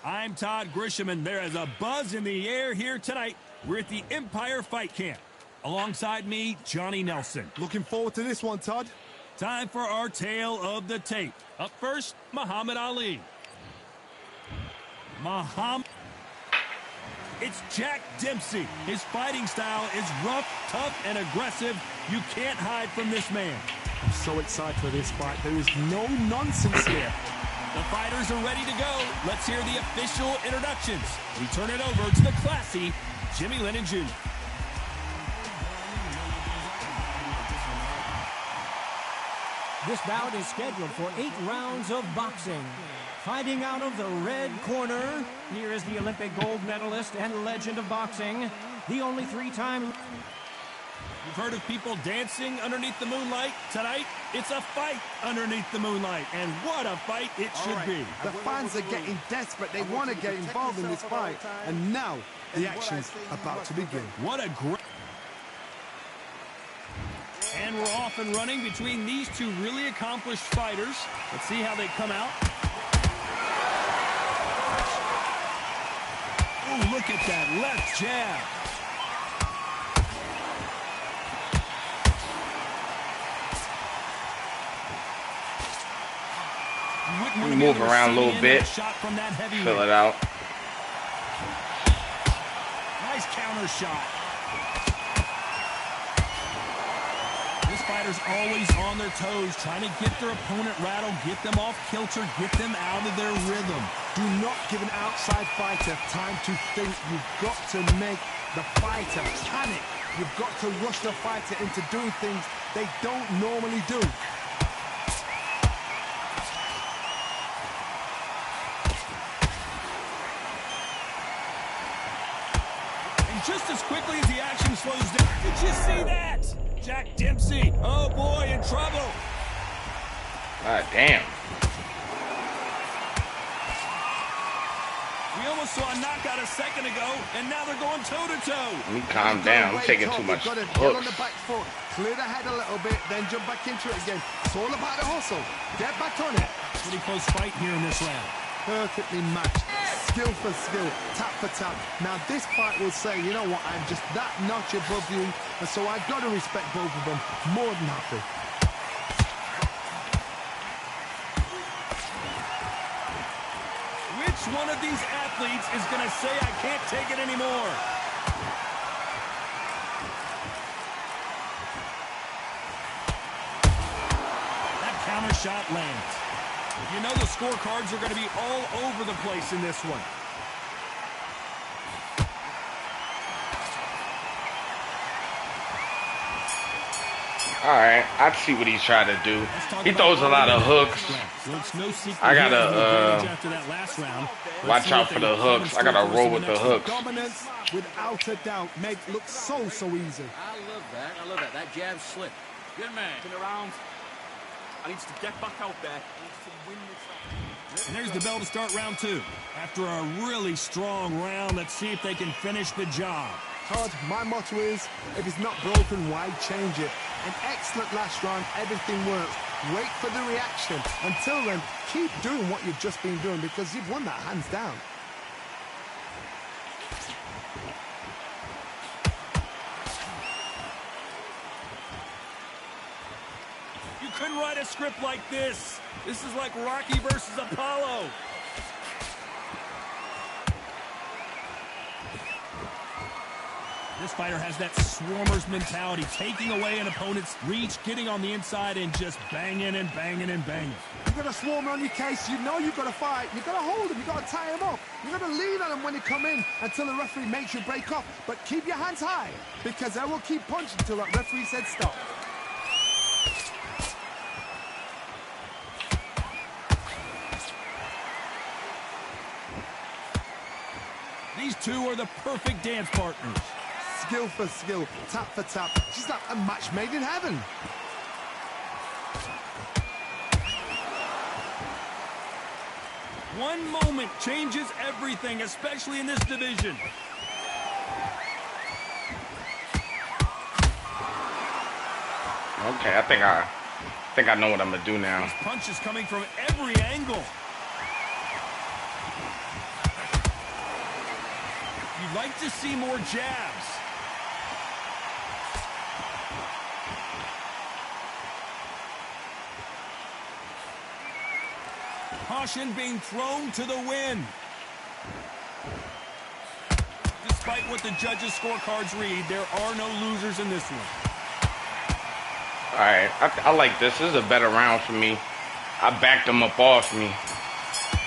I'm Todd Grisham, and there is a buzz in the air here tonight. We're at the Empire Fight Camp. Alongside me, Johnny Nelson. Looking forward to this one, Todd. Time for our tale of the tape. Up first, Muhammad Ali. It's Jack Dempsey. His fighting style is rough, tough, and aggressive. You can't hide from this man. I'm so excited for this fight. There is no nonsense here. The fighters are ready to go. Let's hear the official introductions. We turn it over to the classy Jimmy Lennon Jr. This bout is scheduled for 8 rounds of boxing. Fighting out of the red corner, here is the Olympic gold medalist and legend of boxing, the only 3-time... You've heard of people dancing underneath the moonlight. Tonight, it's a fight underneath the moonlight. And what a fight it should be. The fans are getting desperate. They want to get involved in this fight. And now, the action's about to begin. What a great... And we're off and running between these two really accomplished fighters. Let's see how they come out. Oh, look at that left jab. Move around a little bit, fill it out. Nice counter shot. This fighter's always on their toes, trying to get their opponent rattled, get them off kilter, get them out of their rhythm. Do not give an outside fighter time to think. You've got to make the fighter panic. You've got to rush the fighter into doing things they don't normally do. Just as quickly as the action slows down. Did you see that? Jack Dempsey. Oh, boy, in trouble. God damn. We almost saw a knockout a second ago, and now they're going toe-to-toe. Let me calm down. I'm taking too much hooks. Get on the back foot, clear the head a little bit, then jump back into it again. It's all about the hustle. Get back on it. Pretty close fight here in this round. Perfectly matched. Skill for skill, tap for tap. Now this fight will say, you know what, I'm just that notch above you, and so I've got to respect both of them more than happy. Which one of these athletes is going to say, I can't take it anymore? That counter shot lands. You know the scorecards are going to be all over the place in this one. All right, I see what he's trying to do. He throws a lot of hooks. I gotta watch out for the hooks. I gotta roll with the hooks. Dominance, without a doubt, make it look so easy. I love that. I love that. That jab slip. Good man. Turn around. I need to get back out there. I need to win this. And there's the bell to start round 2. After a really strong round, let's see if they can finish the job. Todd, my motto is, if it's not broken, why change it? An excellent last round, everything works. Wait for the reaction. Until then, keep doing what you've just been doing because you've won that hands down. You couldn't write a script like this. This is like Rocky versus Apollo. This fighter has that swarmer's mentality, taking away an opponent's reach, getting on the inside, and just banging and banging and banging. You've got a swarmer on your case. You know you've got to fight. You've got to hold him. You've got to tie him up. You've got to lean on him when you come in until the referee makes you break off. But keep your hands high because I will keep punching until that referee said stop. These two are the perfect dance partners. Skill for skill, tap for tap. She's like a match made in heaven. One moment changes everything, especially in this division. Okay, I think I know what I'm gonna do now. These punches coming from every angle. like to see more jabs. Caution being thrown to the wind. Despite what the judges' scorecards read, there are no losers in this one. All right, I like this. This is a better round for me. I backed him up off me.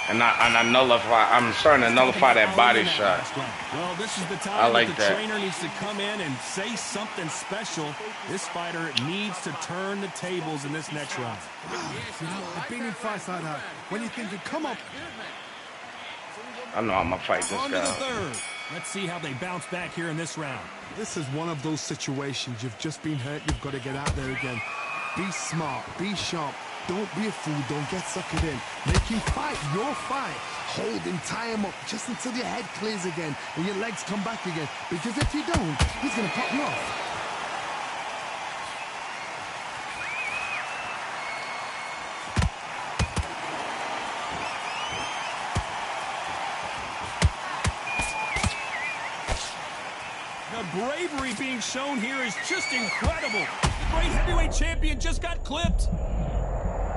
And I nullify. I'm starting to nullify that body shot. Well, this is the time I like that the trainer needs to come in and say something special. This fighter needs to turn the tables in this next round. You know, I've been in fights like that. When you think, come on. I know I'm gonna fight this On to the guy. third. Let's see how they bounce back here in this round. This is one of those situations. You've just been hurt. You've got to get out there again. Be smart. Be sharp. Don't be a fool. Don't get suckered in. Make him fight your fight. Hold him, tie him up just until your head clears again and your legs come back again. Because if you don't, he's going to pop you off. The bravery being shown here is just incredible. The great heavyweight champion just got clipped.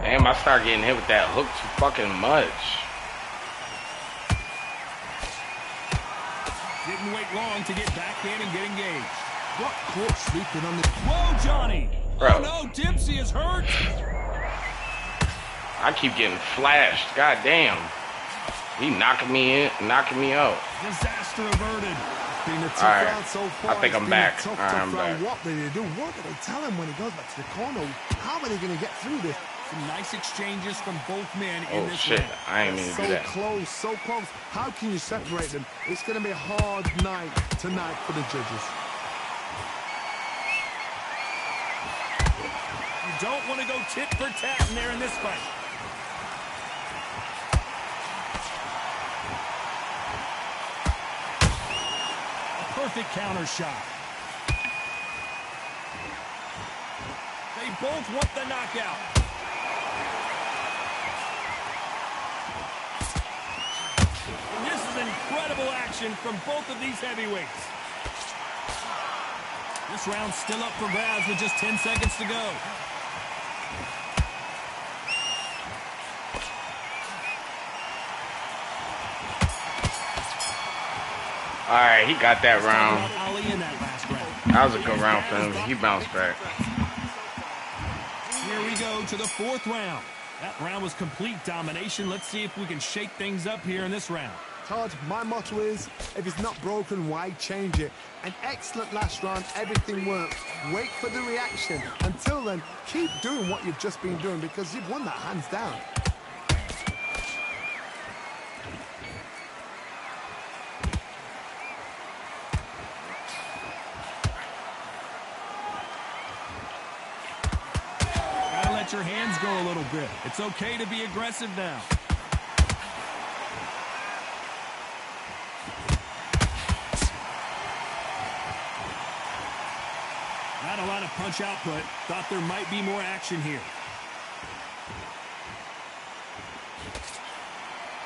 Damn, I start getting hit with that hook too fucking much. Didn't wait long to get back in and get engaged. What caught sleeping on the... Whoa, Johnny. Bro. Oh, no, Dempsey is hurt. I keep getting flashed. God damn. He knocking me in, knocking me out. Disaster averted. Been a tough All right. round so far. I think It's I'm been a back. Tough, All right, tough I'm round. back. What do they do? What do they tell him when he goes back to the corner? How are they going to get through this? Some nice exchanges from both men in Oh this shit, round. I ain't mean to do So that. close, so close. How can you separate them? It's going to be a hard night tonight for the judges. You don't want to go tit for tat in there in this fight. A perfect counter shot. They both want the knockout. And this is incredible action from both of these heavyweights. This round's still up for grabs with just 10 seconds to go. All right, he got that round. Ali in that last round. That was a good round for him. He bounced back. Here we go to the fourth round. That round was complete domination. Let's see if we can shake things up here in this round. Todd, my motto is, if it's not broken, why change it? An excellent last round, everything worked. Wait for the reaction. Until then, keep doing what you've just been doing because you've won that hands down. Gotta let your hands go a little bit. It's okay to be aggressive now. Not a lot of punch output. Thought there might be more action here.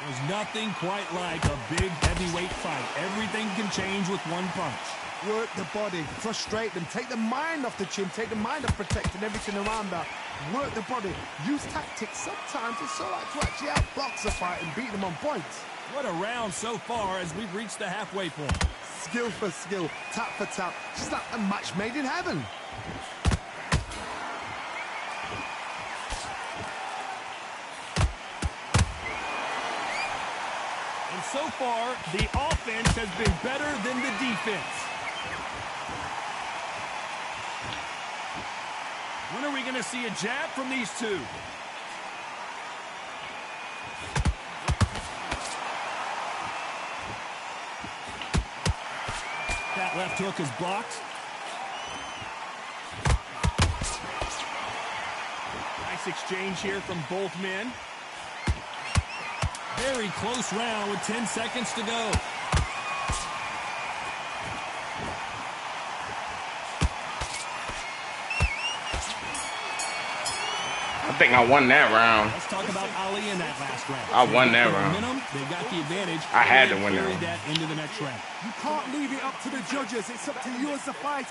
There's nothing quite like a big heavyweight fight. Everything can change with one punch. Work the body, frustrate them, take the mind off the chin, take the mind off protecting everything around that. Work the body, use tactics. Sometimes it's all right to actually outbox a fight and beat them on points. What a round so far as we've reached the halfway point. Skill for skill, tap for tap, just like a match made in heaven. And so far, the offense has been better than the defense. When are we going to see a jab from these two? That left hook is blocked. Nice exchange here from both men. Very close round with 10 seconds to go. I think I won that round. Let's talk about Ali in that last round. I won that round. They got the advantage. I had to win that round. That into the next round. You can't leave it up to the judges. It's up to you as the fight.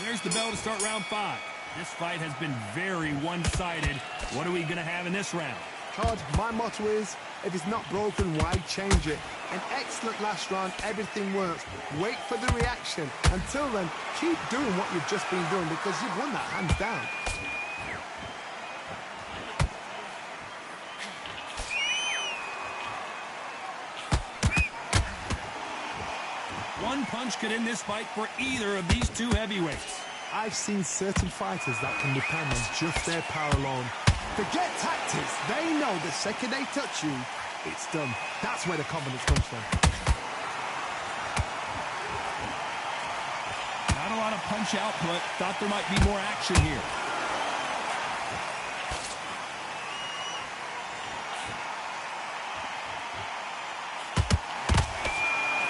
There's the bell to start round 5. This fight has been very one-sided. What are we going to have in this round? Todd, my motto is, if it's not broken, why change it? An excellent last round, everything works. Wait for the reaction. Until then, keep doing what you've just been doing because you've won that hands down. One punch could end this fight for either of these two heavyweights. I've seen certain fighters that can depend on just their power alone. Forget tactics. They know the second they touch you, it's done. That's where the confidence comes from. Not a lot of punch output. Thought there might be more action here.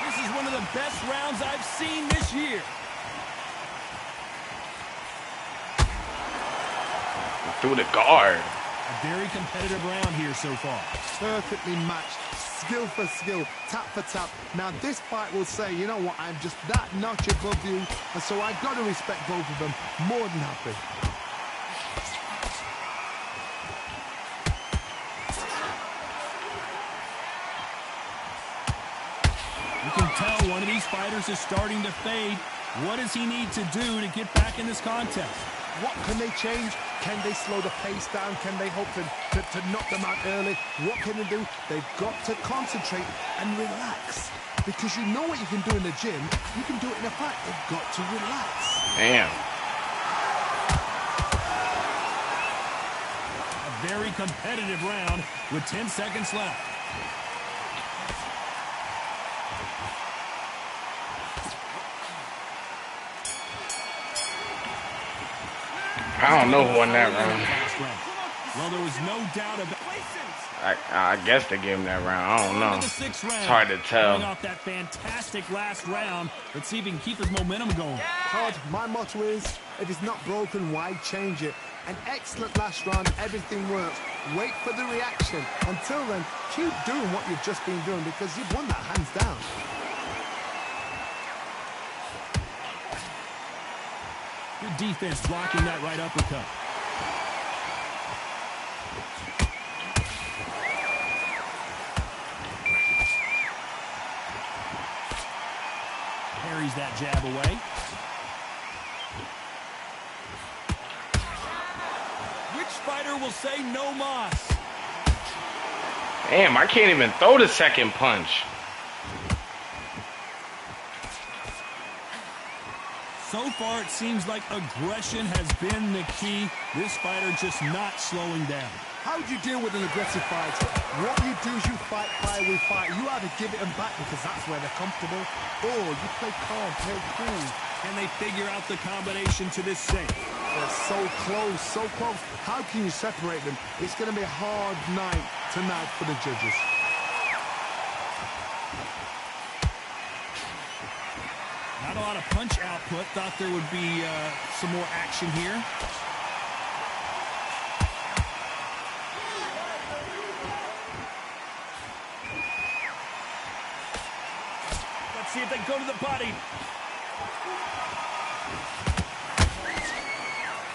This is one of the best rounds I've seen this year. Through the guard. A very competitive round here so far. Perfectly matched, skill for skill, tap for tap. Now this fight will say, you know what, I'm just that notch above you, and so I've got to respect both of them. More than happy. You can tell one of these fighters is starting to fade. What does he need to do to get back in this contest? What can they change? Can they slow the pace down? Can they hope to knock them out early? What can they do? They've got to concentrate and relax. Because you know what you can do in the gym, you can do it in a fight. They've got to relax. Damn. A very competitive round with 10 seconds left. I don't know who won that round. Well, there was no doubt about I guess they gave him that round. I don't know. It's hard to tell. Coming off that fantastic last round. Let's see if he can keep his momentum going. Todd, my motto is, if it's not broken, why change it? An excellent last round, everything works. Wait for the reaction. Until then, keep doing what you've just been doing because you've won that hands down. Good defense blocking that right uppercut. Parries that jab away. Which fighter will say no mas? Damn, I can't even throw the second punch. So far, it seems like aggression has been the key. This fighter just not slowing down. How do you deal with an aggressive fight? What you do is you fight fire with fight. You either give it them back because that's where they're comfortable, or you play calm, play cool. Can they figure out the combination to this safe? They're so close, so close. How can you separate them? It's going to be a hard night tonight for the judges. Not a lot of punch output. Thought there would be some more action here. Let's see if they go to the body.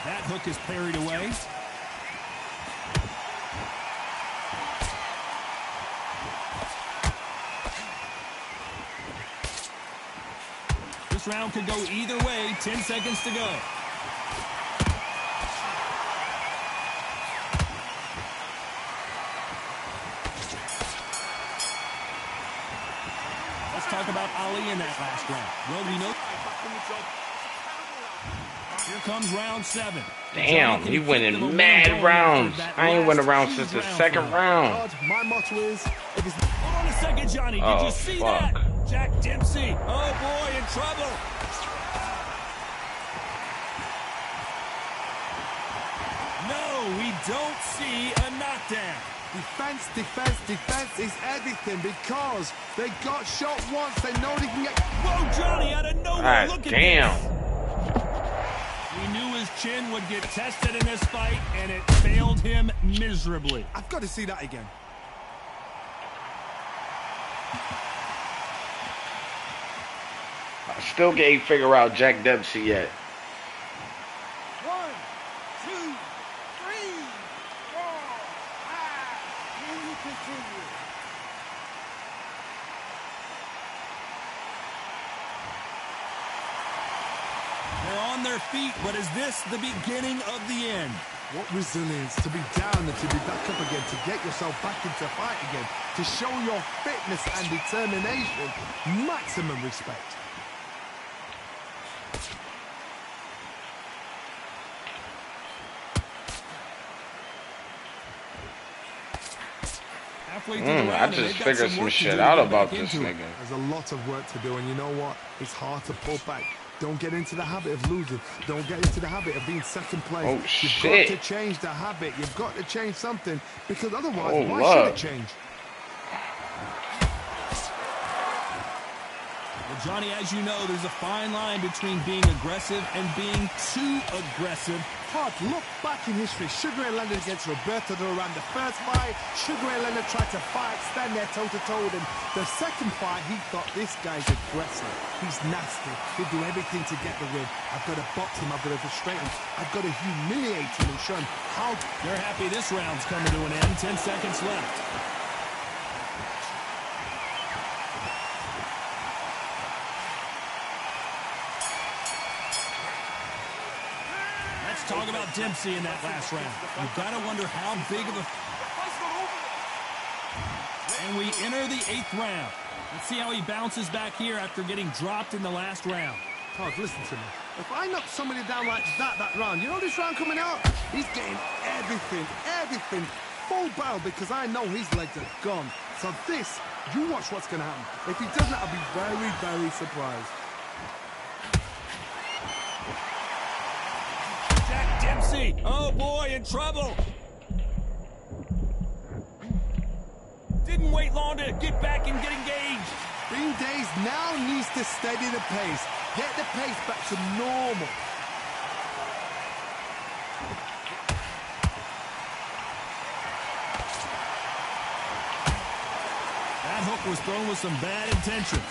That hook is parried away. This round could go either way. 10 seconds to go. Let's talk about Ali in that last round. Well, we know. Here comes round 7. Damn, he winning mad rounds. I ain't win a round since the second round. My motto is, if it's... Hold on a second, Johnny. Did you see that? Jack Dempsey. Oh, boy, in trouble. No, we don't see a knockdown. Defense, defense, defense is everything because they got shot once. They know they can get... Whoa, Johnny, out of nowhere. Look at damn. this. We knew his his chin would get tested in this fight, and it failed him miserably. I've got to see that again. I still can't figure out Jack Dempsey yet. 1, 2, 3, 4, 5. Can you continue? They're on their feet, but is this the beginning of the end? What resilience to be down and to be back up again, to get yourself back into fight again, to show your fitness and determination. Maximum respect. I just figured some shit out about this nigga. There's a lot of work to do, and you know what? It's hard to pull back. Don't get into the habit of losing. Don't get into the habit of being second place. Oh, You've got to change the habit. You've got to change something, because otherwise, why should it change? Well, Johnny, as you know, there's a fine line between being aggressive and being too aggressive. Todd, look back in history. Sugar Ray Leonard against Roberto Duran. The first fight, Sugar Ray Leonard tried to fight, stand there toe-to-toe with him. The second fight, he thought, this guy's aggressive. He's nasty. He'll do everything to get the win. I've got to box him. I've got to frustrate him. I've got to humiliate him and show him how... They're happy this round's coming to an end. 10 seconds left. Talk about Dempsey in that last round. You've got to wonder how big of a... And we enter the 8th round. Let's see how he bounces back here after getting dropped in the last round. Todd, listen to me. If I knock somebody down like that round, you know this round coming out? He's getting everything, full barrel, because I know his legs are gone. So this, you watch what's going to happen. If he doesn't, I'll be very, very surprised. Dempsey, oh boy, in trouble. Didn't wait long to get back and get engaged. Bean Days now needs to steady the pace. Get the pace back to normal. That hook was thrown with some bad intentions.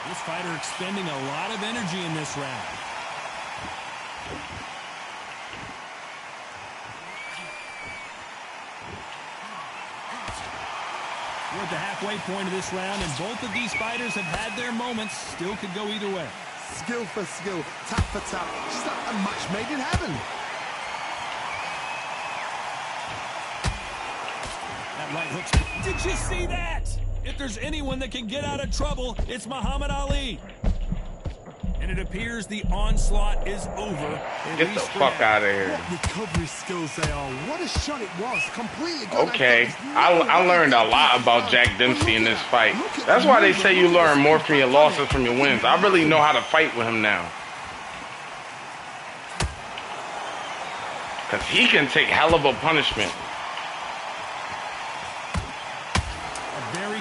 This fighter expending a lot of energy in this round. We're at the halfway point of this round, and both of these fighters have had their moments. Still could go either way. Skill for skill, tap for tap. Just like a match made in heaven. That right hook. Did you see that? If there's anyone that can get out of trouble, it's Muhammad Ali. And it appears the onslaught is over. Get the fuck out of here. What recovery skills they are. What a shot it was. Completely gone. Okay. I learned a lot about Jack Dempsey in this fight. That's why they say you learn more from your losses from your wins. I really know how to fight with him now. Because he can take hell of a punishment.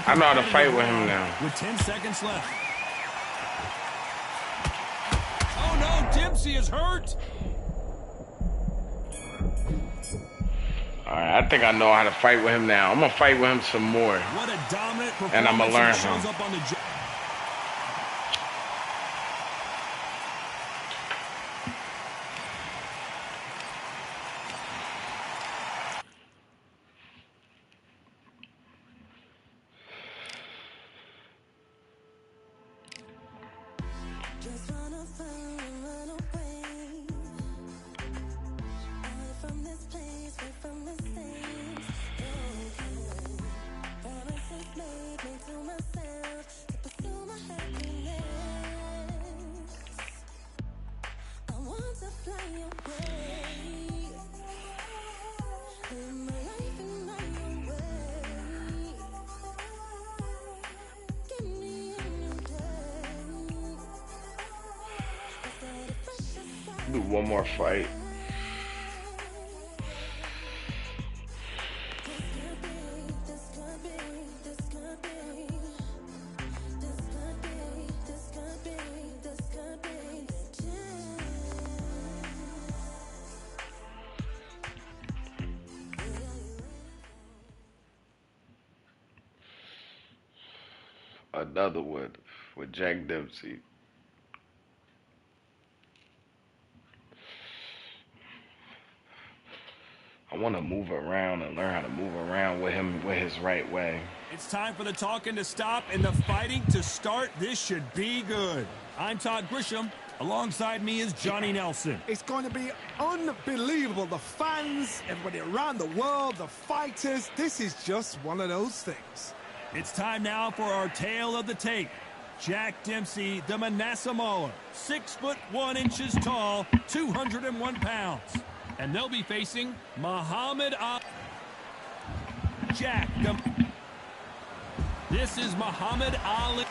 I know how to fight with him now. With 10 seconds left. Oh no, Dempsey is hurt. Alright, I think I know how to fight with him now. I'm gonna fight with him some more. What a dominant performance. And I'm gonna learn him. Shows up on the do one more fight. another one with Jack Dempsey. I want to move around and learn how to move around with him with his right way. It's time for the talking to stop and the fighting to start. This should be good. I'm Todd Grisham. Alongside me is Johnny Nelson. It's going to be unbelievable. The fans, everybody around the world, the fighters. This is just one of those things. It's time now for our tale of the tape. Jack Dempsey, the Manasseh Mauler, 6'1" tall, 201 pounds. And they'll be facing Muhammad Ali. Jack, this is Muhammad Ali.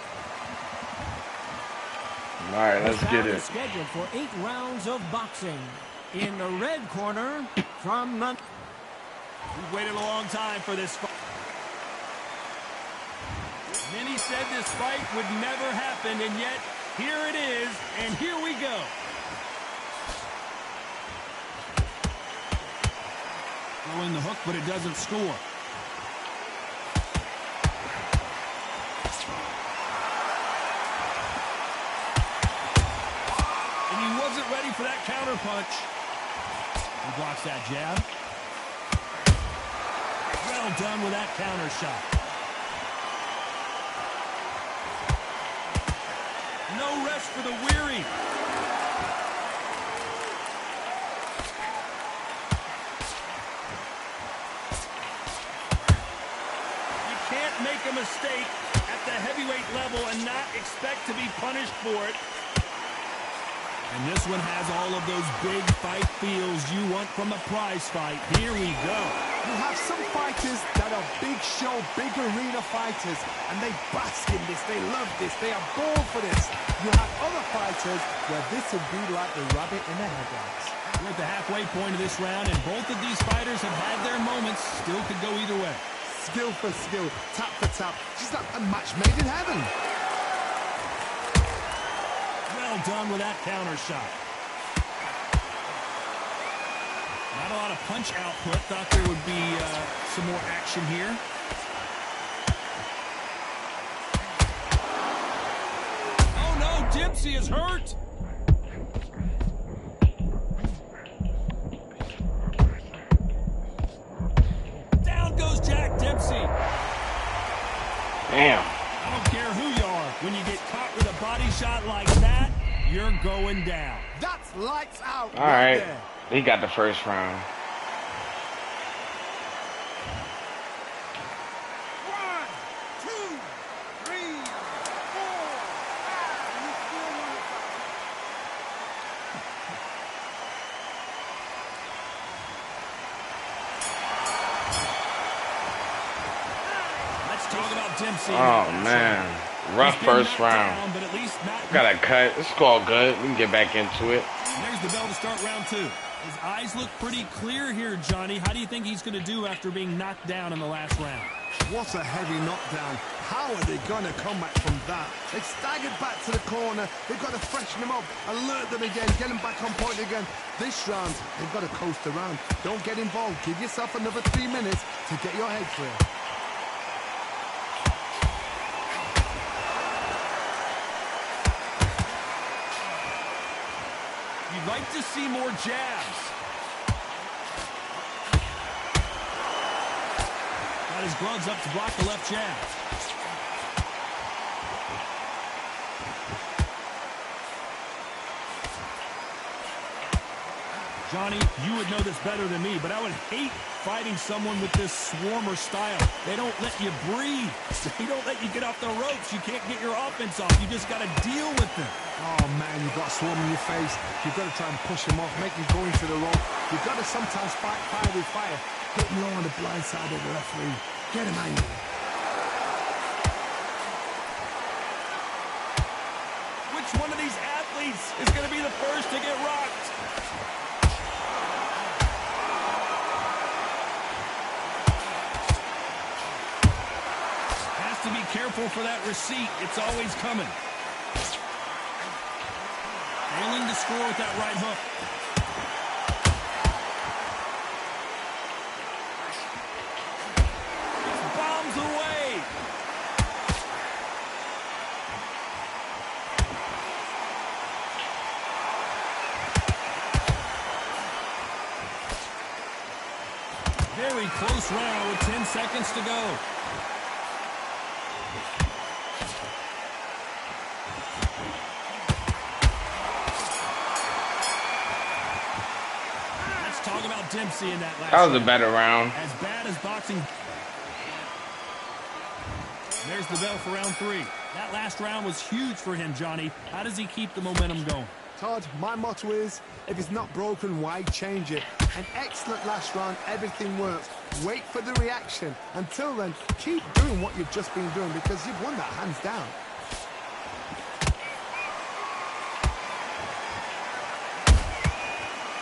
All right, let's get it. Scheduled for 8 rounds of boxing. In the red corner, from the... We've waited a long time for this fight. Many said this fight would never happen, and yet here it is, and here we go. Throwing the hook, but it doesn't score. And he wasn't ready for that counter punch. He blocks that jab. Well done with that counter shot. No rest for the weary. Make a mistake at the heavyweight level and not expect to be punished for it. And this one has all of those big fight feels you want from a prize fight. Here we go. You have some fighters that are big show, big arena fighters, and they bask in this, they love this, they are born for this. You have other fighters where this would be like the rabbit in the headlights. We're at the halfway point of this round, and both of these fighters have had their moments. Still could go either way. Skill for skill, tap for tap. Just like a match made in heaven. Well done with that counter shot. Not a lot of punch output. Thought there would be some more action here. Oh no, Dempsey is hurt. Damn. I don't care who you are. When you get caught with a body shot like that, you're going down. That's lights out. All right. He got the first round. One, two, three, four, Talk about Dempsey. Oh, man. Rough first round. Down, but at least not... Got a cut. It's all good. We can get back into it. And there's the bell to start round 2. His eyes look pretty clear here, Johnny. How do you think he's going to do after being knocked down in the last round? What a heavy knockdown. How are they going to come back from that? They've staggered back to the corner. They've got to freshen them up, alert them again, get them back on point again. This round, they've got to coast around. Don't get involved. Give yourself another 3 minutes to get your head clear. You'd like to see more jabs. Got his gloves up to block the left jab. Johnny, you would know this better than me, but I would hate fighting someone with this swarmer style. They don't let you breathe. They don't let you get off the ropes. You can't get your offense off. You just got to deal with them. Oh, man, you've got a swarm in your face. You've got to try and push him off, make him go into the rope. You've got to sometimes fight fire with fire. Hit low on the blind side of the referee. Get him angry. Which one of these athletes is going to be the first to get rocked? Has to be careful for that receipt. It's always coming. Failing to score with that right hook. Bombs away. Very close round with 10 seconds to go. Let's talk about Dempsey in that last That was a round. better round. As bad as boxing. There's the bell for round 3. That last round was huge for him, Johnny. How does he keep the momentum going? Todd, my motto is, if it's not broken, why change it? An excellent last round, everything works. Wait for the reaction. Until then, keep doing what you've just been doing because you've won that hands down.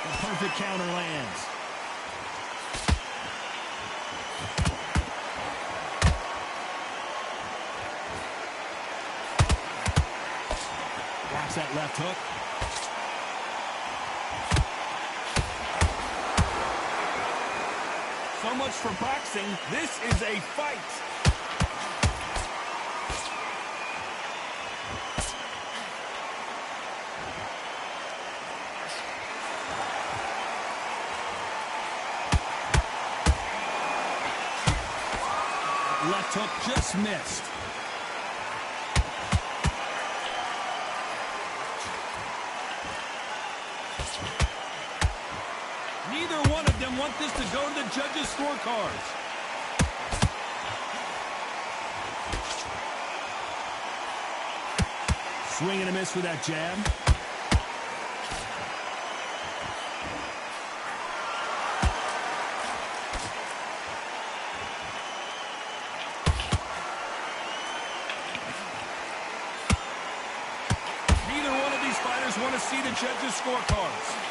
The perfect counter lands. Blocks that left hook. So much for boxing. This is a fight. Left hook just missed. Neither one of them want this to go to the judges' scorecards. Swing and a miss for that jab. Neither one of these fighters want to see the judges' scorecards.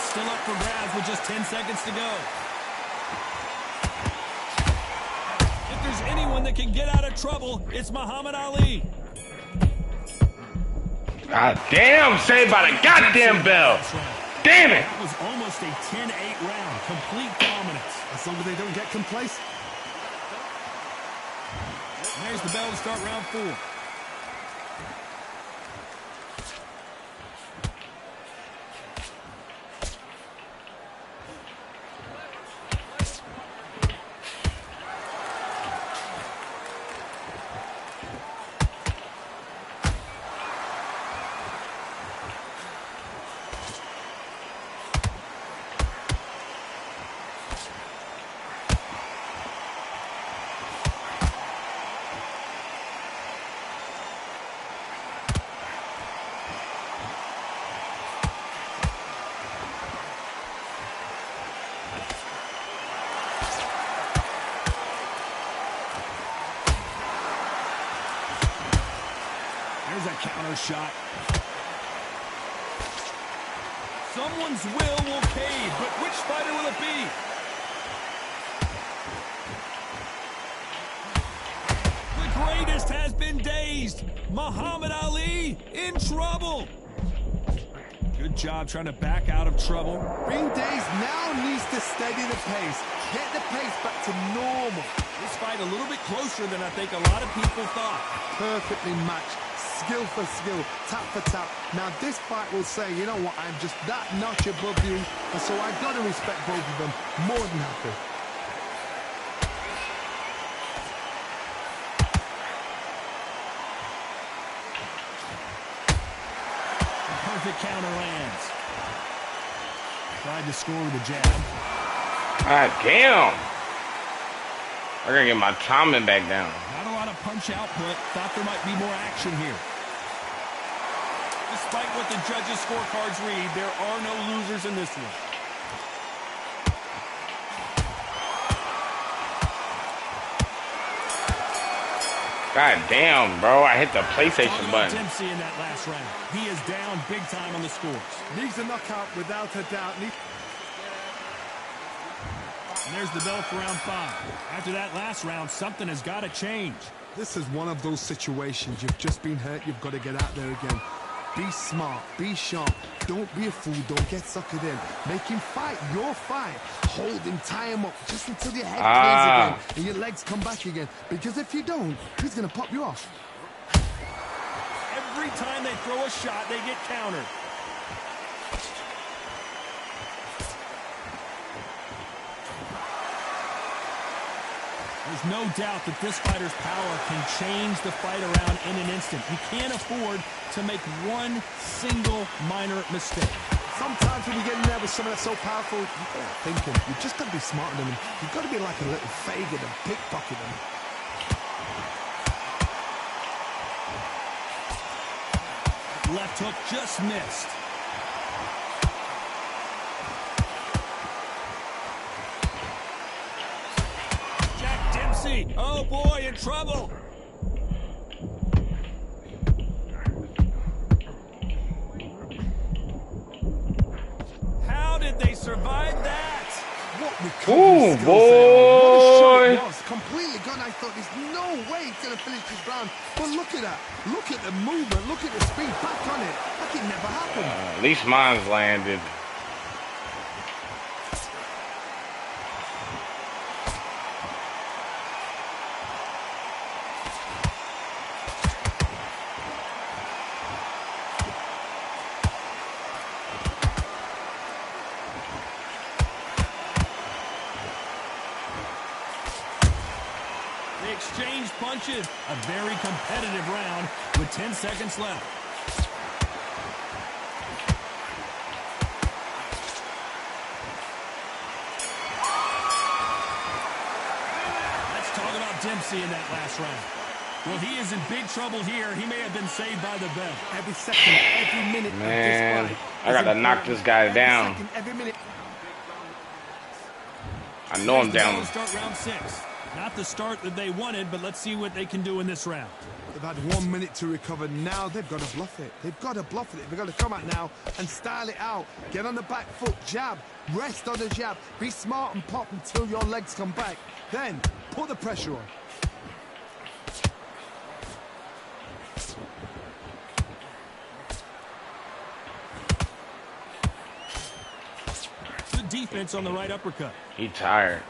Still up for grabs with just 10 seconds to go. If there's anyone that can get out of trouble, it's Muhammad Ali. God damn, saved by the goddamn bell. Damn it. That was almost a 10-8 round. Complete dominance. As long as they don't get complacent. And there's the bell to start round 4. There's a counter shot. Someone's will cave, but which fighter will it be? The greatest has been dazed. Muhammad Ali in trouble. Good job trying to back out of trouble. Being dazed now needs to steady the pace. Get the pace back to normal. This fight a little bit closer than I think a lot of people thought. Perfectly matched. Skill for skill, tap for tap. Now this fight will say, you know what, I'm just that notch above you, and so I've got to respect both of them. More than happy. Perfect counter lands. Tried to score with a jab. God damn. I gotta get my timing back down. Not a lot of punch output. Thought there might be more action here. Despite what the judges' scorecards read, there are no losers in this one. God damn, bro. I hit the PlayStation button. Dempsey in that last round. He is down big time on the scores. Needs a knockout without a doubt. And there's the bell for round 5. After that last round, something has got to change. This is one of those situations. You've just been hurt. You've got to get out there again. Be smart, be sharp. Don't be a fool, don't get suckered in. Make him fight your fight. Hold him, tie him up just until your head clears again and your legs come back again. Because if you don't, he's going to pop you off. Every time they throw a shot, they get countered. There's no doubt that this fighter's power can change the fight around in an instant. You can't afford to make one single minor mistake. Sometimes when you get in there with someone that's so powerful, you've got to think him. You've just got to be smarter than him. You've got to be like a little faggot and pickpocket him. Left hook just missed. Oh boy, in trouble. How did they survive that? What recovery skills there. What a shot it was. Completely gone. I thought there's no way he's going to finish this round. But look at that. Look at the movement. Look at the speed. Back on it. Like it never happened. At least mine's landed. Exchange punches. A very competitive round with 10 seconds left. Let's talk about Dempsey in that last round. Well, he is in big trouble here. He may have been saved by the bell. Every second, every minute. Man, I got to knock this guy down. Every minute. I know I'm down. Start round 6. Not the start that they wanted, but let's see what they can do in this round. They've had 1 minute to recover. Now they've got to bluff it. They've got to bluff it. They've got to come out now and style it out. Get on the back foot, jab, rest on the jab. Be smart and pop until your legs come back. Then put the pressure on. Good defense on the right uppercut. He tired.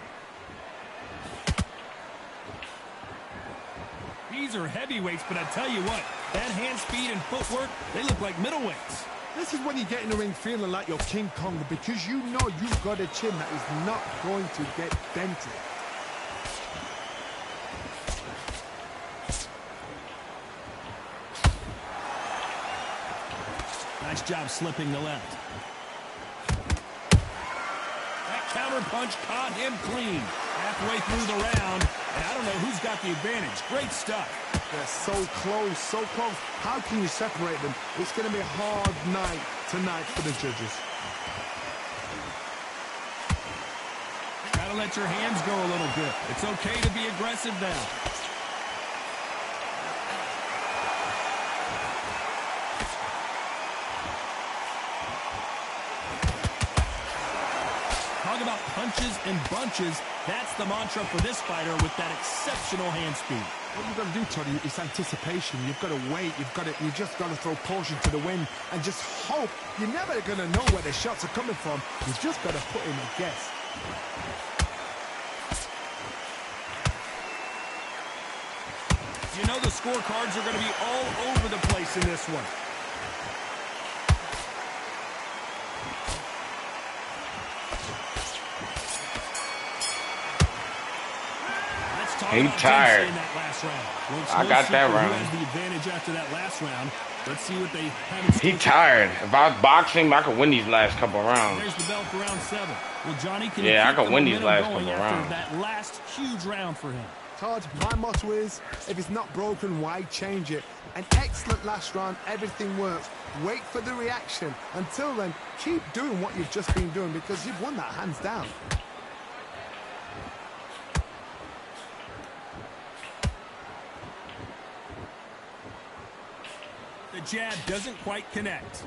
These are heavyweights, but I tell you what, that hand speed and footwork, they look like middleweights. This is when you get in the ring feeling like you're King Kong, because you know you've got a chin that is not going to get dented. Nice job slipping the left. That counter punch caught him clean. Halfway through the round, and I don't know who's got the advantage. Great stuff. They're so close, so close. How can you separate them? It's going to be a hard night tonight for the judges. Gotta let your hands go a little bit. It's okay to be aggressive now. Talk about punches and bunches. That's the mantra for this fighter with that exceptional hand speed. What you've got to do, Toddy, is anticipation. You've got to wait. You just got to throw caution to the wind and just hope. You're never going to know where the shots are coming from. You've just got to put in a guess. You know the scorecards are going to be all over the place in this one. He tired. I got that round. The advantage after that last round. Let's see what they have. He tired. If I was boxing, I could win these last couple rounds. There's the bell for round 7. Well, Johnny, can I could win these last couple rounds. That last huge round for him. Todd, my motto is, if it's not broken, why change it? An excellent last round, everything works. Wait for the reaction. Until then, keep doing what you've just been doing, because you've won that hands down. The jab doesn't quite connect.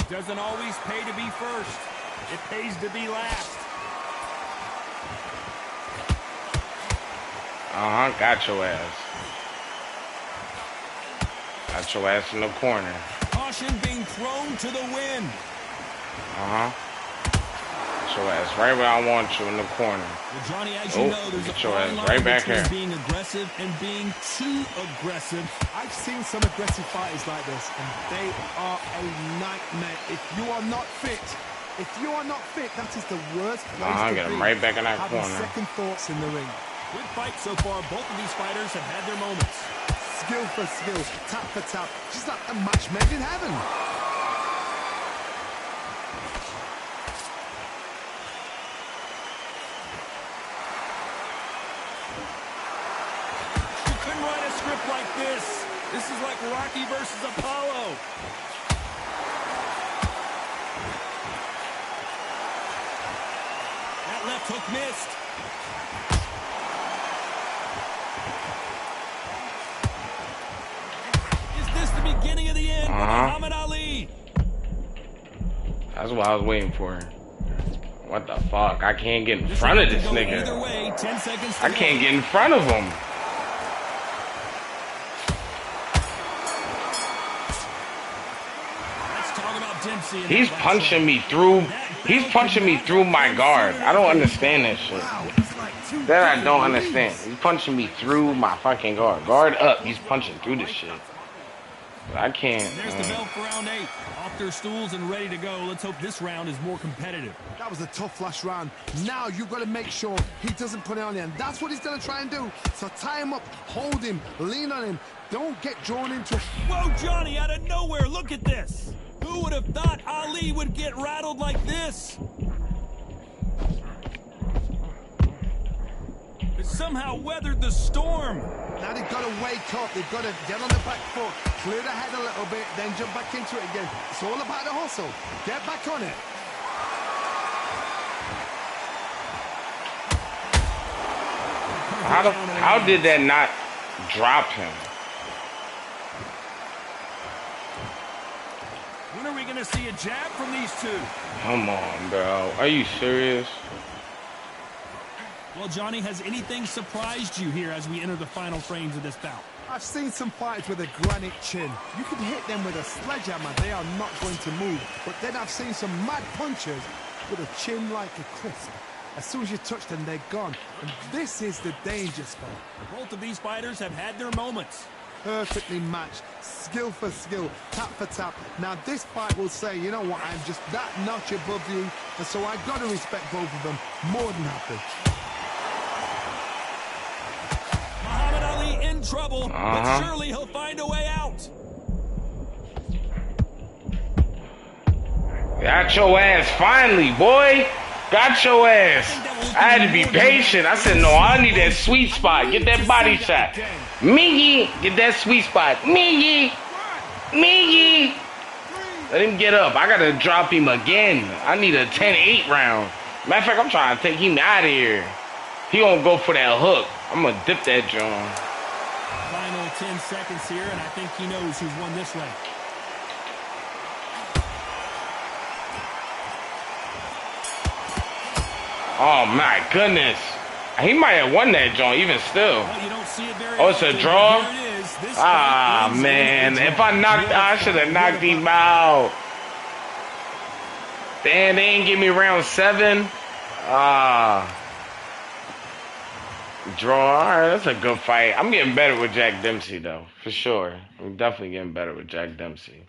Doesn't always pay to be first. It pays to be last. Got your ass. Got your ass in the corner. Caution being thrown to the wind. Got your ass right where I want you in the corner. Well, Johnny, as you know, there's get a your fine ass line right back between here. being aggressive and being too aggressive. I've seen some aggressive fighters like this, and they are a nightmare. If you are not fit, that is the worst place to Get be. him right back in that Having corner. second thoughts in the ring. Good fight so far. Both of these fighters have had their moments. Skill for skill, tap for tap, just like a match made in heaven. You couldn't write a script like this. This is like Rocky versus Apollo. That left hook missed. Is this the beginning of the end for Muhammad Ali? That's what I was waiting for. What the fuck? I can't get in front of this nigga. Either way, 10 seconds to I can't get in front of him. Let's talk about Dempsey. He's punching me through. He's punching me through my guard. I don't understand that shit. That I don't understand. He's punching me through my fucking guard. Guard up. He's punching through this shit. But I can't. There's the bell for round 8. Off their stools and ready to go. Let's hope this round is more competitive. That was a tough last round. Now you've got to make sure he doesn't put it on you, and that's what he's going to try and do. So tie him up, hold him, lean on him. Don't get drawn into it. Whoa, Johnny, out of nowhere, look at this. Who would have thought Ali would get rattled like this? It somehow weathered the storm. Now they've got to wake up. They've got to get on the back foot, clear the head a little bit, then jump back into it again. It's all about the hustle. Get back on it. How did that not drop him? When are we going to see a jab from these two? Come on, bro. Are you serious? Well, Johnny, has anything surprised you here as we enter the final frames of this bout? I've seen some fighters with a granite chin. You can hit them with a sledgehammer. They are not going to move. But then I've seen some mad punchers with a chin like a crisp. As soon as you touch them, they're gone. And this is the danger spot. Both of these fighters have had their moments. Perfectly matched, skill for skill, tap for tap. Now this fight will say, you know what, I'm just that notch above you, and so I've got to respect both of them. More than happy. Muhammad Ali in trouble, but surely he'll find a way out. Got your ass finally, boy. Got your ass. I had to be patient. I said, no, I need that sweet spot. Get that body shot. Miggy, get that sweet spot. Miggy. Miggy. Let him get up. I got to drop him again. I need a 10-8 round. Matter of fact, I'm trying to take him out of here. He gonna go for that hook. I'm gonna dip that joint. Final 10 seconds here, and I think he knows who's won this round. Oh my goodness. He might have won that joint even still. Well, you don't see it very Oh, it's a often, draw? but here it is. This Ah, fight is man. a If I should have knocked him out. Damn, they ain't give me round 7. Draw. All right, that's a good fight. I'm getting better with Jack Dempsey, though, for sure. I'm definitely getting better with Jack Dempsey.